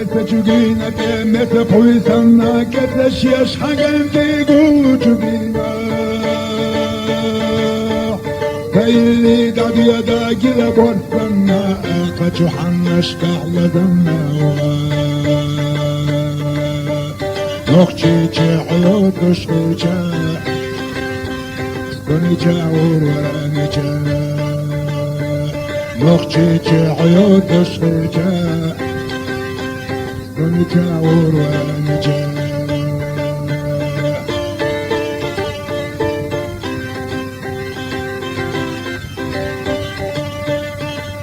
تجوجينا كمت بويسنا كتش يشحقن تيجو جوجينا كيلي داد يدا جل بورسنا قجو حنش كعل دمنا نخشي عيوت وشوجا ونجا ورانجا نخشي عيوت وشوجا ونجا ورانجا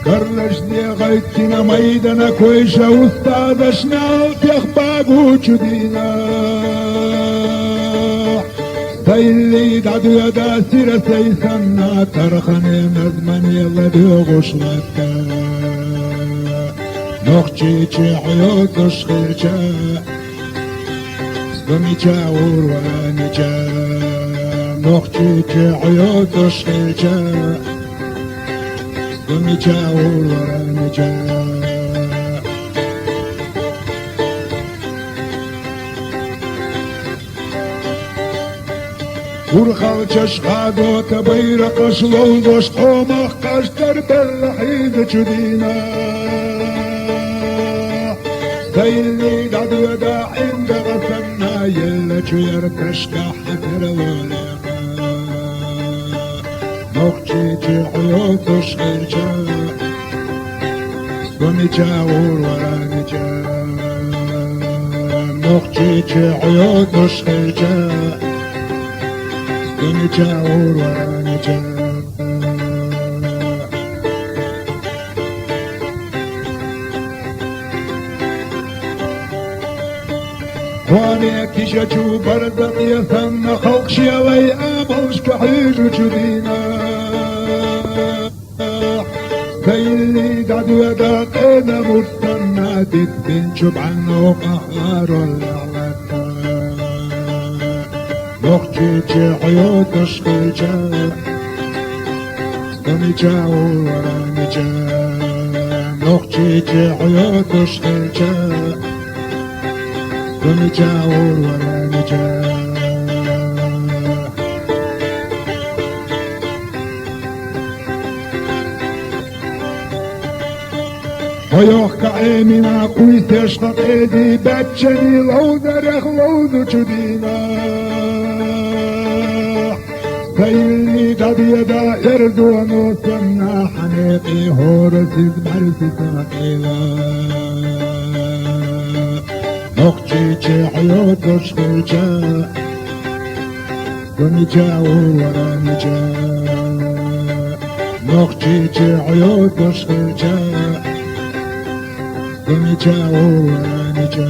كرلش دي غيتنا ميدنا كويشة واستاذشنا تخباق وجدينا سيلي دعدو يدا سيرة سيسنا ترخني مزمن يلا بيغوش لتا نخشي عيوت وشخيجا سلمي ورانجا نخشي عيوت وشخيجا ونجا ورانجا ورخال جشغادو تبيرق شلو دوش قومخ قشتر بالحيد جدينا سيلي دادو يدا عند غسنا يلا جير تشكح حفر ولا نخشي عيوت وشخيجا ونجا ورانجا نخشي عيوت وشخيجا ونجا ورانجا واني كيشجو بردق يثن خلقشي علي اموش كحيج جدينا سيلي دعدو يداقنا مستنى دين شبعنا وقهار اللعلتا نخشي عيوت وشخيجا ونجا ورانجا نخشي عيوت وشخيجا ونجا ورانجا ويوخ كعيننا قويت يشفق ايدي باتشني لو درخ لو دجدينا سيلي داد يدا يردو نوسنا حنيقي هورسيز مرسي ساقيلا نخشي عيوت وشخيجا ونجا ورانجا نخشي عيوت وشخيجا ونجا ورانجا